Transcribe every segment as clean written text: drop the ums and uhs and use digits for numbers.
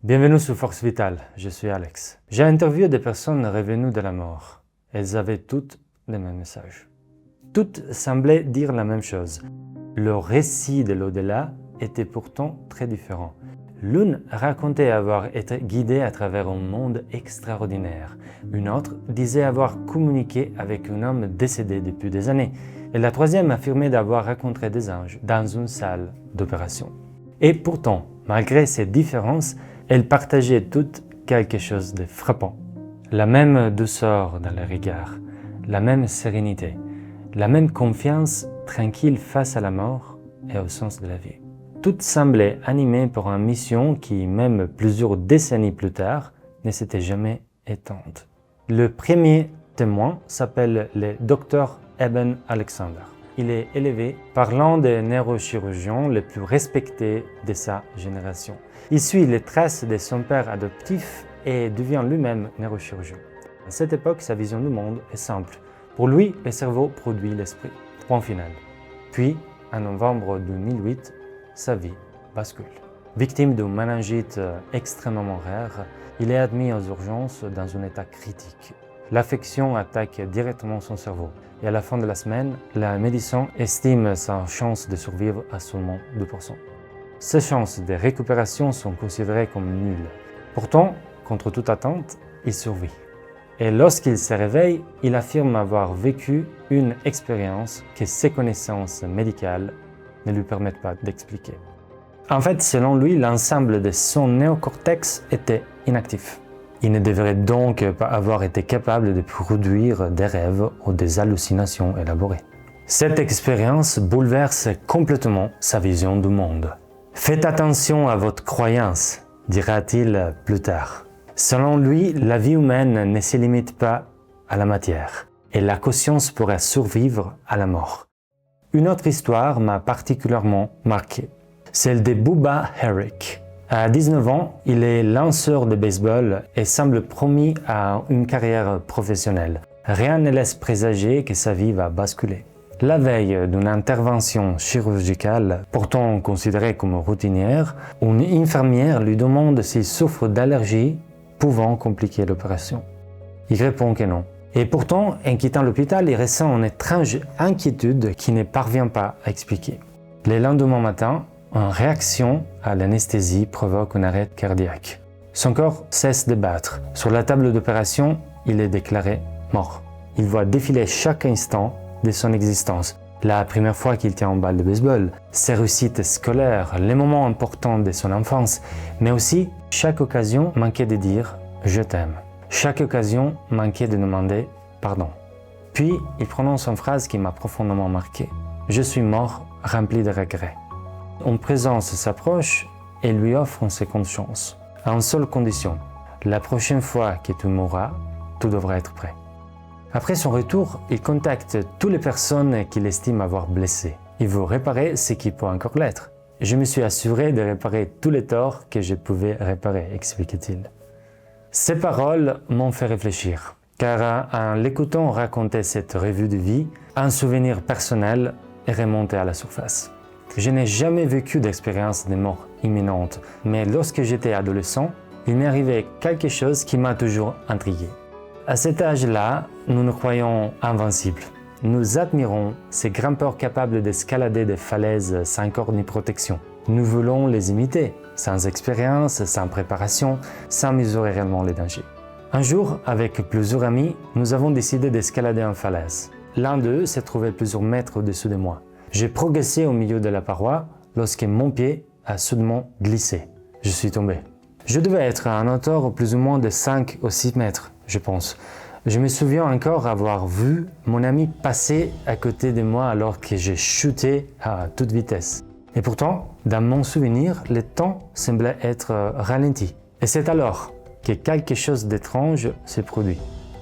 Bienvenue sur Force Vitale, je suis Alex. J'ai interviewé des personnes revenues de la mort. Elles avaient toutes le même message. Toutes semblaient dire la même chose. Leur récit de l'au-delà était pourtant très différent. L'une racontait avoir été guidée à travers un monde extraordinaire. Une autre disait avoir communiqué avec un homme décédé depuis des années. Et la troisième affirmait d'avoir rencontré des anges dans une salle d'opération. Et pourtant, malgré ces différences, elles partageaient toutes quelque chose de frappant. La même douceur dans les regards, la même sérénité, la même confiance tranquille face à la mort et au sens de la vie. Toutes semblaient animées par une mission qui, même plusieurs décennies plus tard, ne s'était jamais éteinte. Le premier témoin s'appelle le Dr Eben Alexander. Il est élevé par l'un des neurochirurgiens les plus respectés de sa génération. Il suit les traces de son père adoptif et devient lui-même neurochirurgien. À cette époque, sa vision du monde est simple. Pour lui, le cerveau produit l'esprit. Point final. Puis, en novembre 2008, sa vie bascule. Victime d'une méningite extrêmement rare, il est admis aux urgences dans un état critique. L'affection attaque directement son cerveau et à la fin de la semaine, la médecin estime sa chance de survivre à seulement 2%. Ses chances de récupération sont considérées comme nulles. Pourtant, contre toute attente, il survit. Et lorsqu'il se réveille, il affirme avoir vécu une expérience que ses connaissances médicales ne lui permettent pas d'expliquer. En fait, selon lui, l'ensemble de son néocortex était inactif. Il ne devrait donc pas avoir été capable de produire des rêves ou des hallucinations élaborées. Cette expérience bouleverse complètement sa vision du monde. Faites attention à votre croyance, dira-t-il plus tard. Selon lui, la vie humaine ne se limite pas à la matière et la conscience pourrait survivre à la mort. Une autre histoire m'a particulièrement marqué, celle de Bubba Herrick. À 19 ans, il est lanceur de baseball et semble promis à une carrière professionnelle. Rien ne laisse présager que sa vie va basculer. La veille d'une intervention chirurgicale, pourtant considérée comme routinière, une infirmière lui demande s'il souffre d'allergies pouvant compliquer l'opération. Il répond que non. Et pourtant, en quittant l'hôpital, il ressent une étrange inquiétude qu'il ne parvient pas à expliquer. Le lendemain matin, une réaction à l'anesthésie provoque un arrêt cardiaque. Son corps cesse de battre. Sur la table d'opération, il est déclaré mort. Il voit défiler chaque instant de son existence. La première fois qu'il tient une balle de baseball, ses réussites scolaires, les moments importants de son enfance, mais aussi chaque occasion manquait de dire « je t'aime ». Chaque occasion manquait de demander pardon. Puis, il prononce une phrase qui m'a profondément marqué. « Je suis mort rempli de regrets ». Une présence s'approche et lui offre une seconde chance. À une seule condition, la prochaine fois que tu mourras, tout devra être prêt. Après son retour, il contacte toutes les personnes qu'il estime avoir blessées. Il veut réparer ce qui peut encore l'être. Je me suis assuré de réparer tous les torts que je pouvais réparer, explique-t-il. Ces paroles m'ont fait réfléchir, car en l'écoutant raconter cette revue de vie, un souvenir personnel est remonté à la surface. Je n'ai jamais vécu d'expérience de mort imminente, mais lorsque j'étais adolescent, il m'est arrivé quelque chose qui m'a toujours intrigué. À cet âge-là, nous nous croyons invincibles. Nous admirons ces grimpeurs capables d'escalader des falaises sans corps ni protection. Nous voulons les imiter, sans expérience, sans préparation, sans mesurer réellement les dangers. Un jour, avec plusieurs amis, nous avons décidé d'escalader une falaise. L'un d'eux s'est trouvé plusieurs mètres au-dessus de moi. J'ai progressé au milieu de la paroi lorsque mon pied a soudainement glissé. Je suis tombé. Je devais être à une hauteur plus ou moins de 5 ou 6 mètres, je pense. Je me souviens encore avoir vu mon ami passer à côté de moi alors que j'ai chuté à toute vitesse. Et pourtant, dans mon souvenir, le temps semblait être ralenti. Et c'est alors que quelque chose d'étrange s'est produit.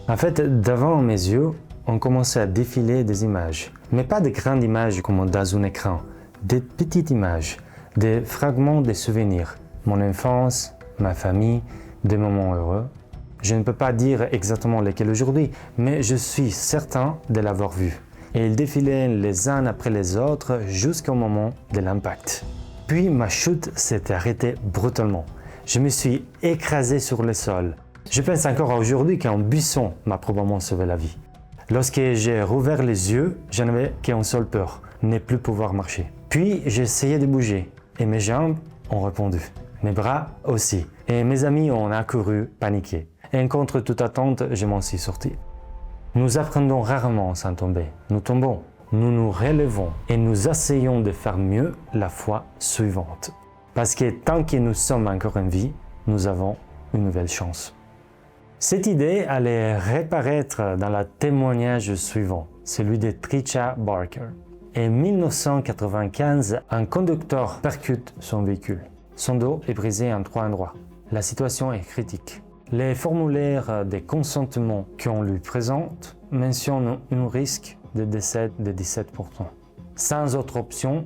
En fait, devant mes yeux, on commençait à défiler des images. Mais pas de grandes images comme dans un écran. Des petites images, des fragments de souvenirs. Mon enfance, ma famille, des moments heureux. Je ne peux pas dire exactement lesquels aujourd'hui, mais je suis certain de l'avoir vu. Et ils défilaient les uns après les autres jusqu'au moment de l'impact. Puis ma chute s'est arrêtée brutalement. Je me suis écrasé sur le sol. Je pense encore aujourd'hui qu'un buisson m'a probablement sauvé la vie. Lorsque j'ai rouvert les yeux, je n'avais qu'une seule peur, ne plus pouvoir marcher. Puis j'ai essayé de bouger et mes jambes ont répondu. Mes bras aussi. Et mes amis ont accouru, paniqués. Et contre toute attente, je m'en suis sorti. Nous apprenons rarement sans tomber. Nous tombons, nous nous relevons et nous essayons de faire mieux la fois suivante. Parce que tant que nous sommes encore en vie, nous avons une nouvelle chance. Cette idée allait réapparaître dans le témoignage suivant, celui de Tricia Barker. En 1995, un conducteur percute son véhicule. Son dos est brisé en 3 endroits. La situation est critique. Les formulaires de consentement qu'on lui présente mentionnent un risque de décès de 17%. Sans autre option,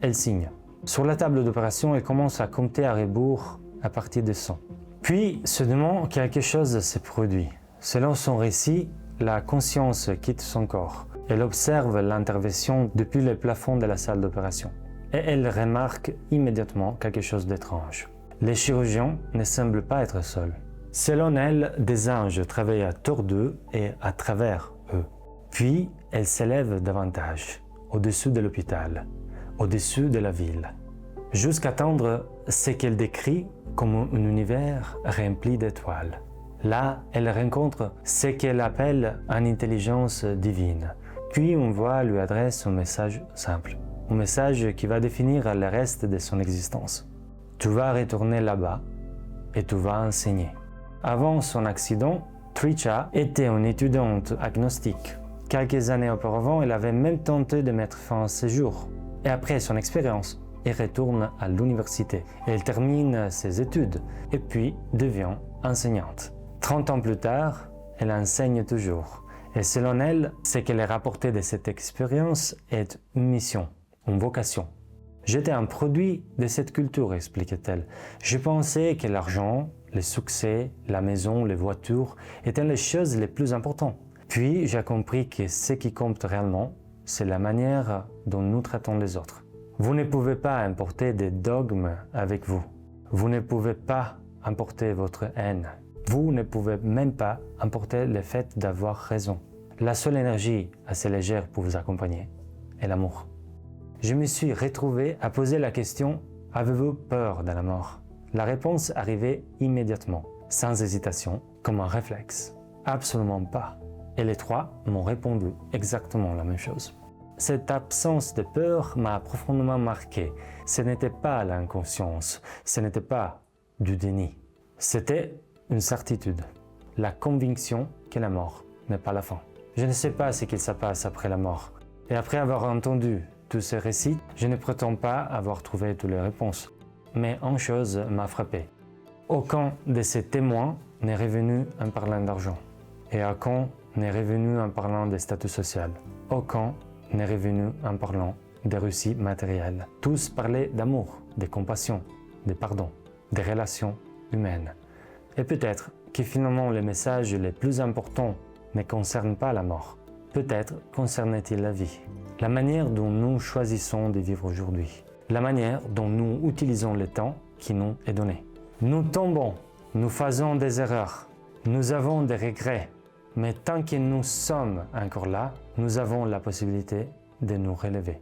elle signe. Sur la table d'opération, elle commence à compter à rebours à partir de 100. Puis, soudainement, quelque chose se produit. Selon son récit, la conscience quitte son corps. Elle observe l'intervention depuis le plafond de la salle d'opération. Et elle remarque immédiatement quelque chose d'étrange. Les chirurgiens ne semblent pas être seuls. Selon elle, des anges travaillent autour d'eux et à travers eux. Puis, elle s'élève davantage, au-dessus de l'hôpital, au-dessus de la ville, jusqu'à atteindre ce qu'elle décrit comme un univers rempli d'étoiles. Là, elle rencontre ce qu'elle appelle une intelligence divine. Puis une voix lui adresse un message simple, un message qui va définir le reste de son existence. Tu vas retourner là-bas et tu vas enseigner. Avant son accident, Tricia était une étudiante agnostique. Quelques années auparavant, elle avait même tenté de mettre fin à ses jours. Et après son expérience, elle retourne à l'université. Elle termine ses études et puis devient enseignante. 30 ans plus tard, elle enseigne toujours. Et selon elle, ce qu'elle a rapporté de cette expérience est une mission, une vocation. J'étais un produit de cette culture, expliquait-elle. Je pensais que l'argent, le succès, la maison, les voitures étaient les choses les plus importantes. Puis j'ai compris que ce qui compte réellement, c'est la manière dont nous traitons les autres. Vous ne pouvez pas importer des dogmes avec vous. Vous ne pouvez pas importer votre haine. Vous ne pouvez même pas importer le fait d'avoir raison. La seule énergie assez légère pour vous accompagner est l'amour. Je me suis retrouvé à poser la question « Avez-vous peur de la mort ?» La réponse arrivait immédiatement, sans hésitation, comme un réflexe. Absolument pas. Et les trois m'ont répondu exactement la même chose. Cette absence de peur m'a profondément marqué. Ce n'était pas l'inconscience, ce n'était pas du déni. C'était une certitude, la conviction que la mort n'est pas la fin. Je ne sais pas ce qu'il se passe après la mort. Et après avoir entendu tous ces récits, je ne prétends pas avoir trouvé toutes les réponses. Mais une chose m'a frappé. Aucun de ces témoins n'est revenu en parlant d'argent. Et aucun n'est revenu en parlant de statut social. Aucun n'est revenu en parlant des réussites matérielles. Tous parlaient d'amour, de compassion, de pardon, des relations humaines. Et peut-être que finalement le message le plus important ne concerne pas la mort. Peut-être concerne-t-il la vie. La manière dont nous choisissons de vivre aujourd'hui. La manière dont nous utilisons le temps qui nous est donné. Nous tombons, nous faisons des erreurs, nous avons des regrets. Mais tant que nous sommes encore là, nous avons la possibilité de nous relever.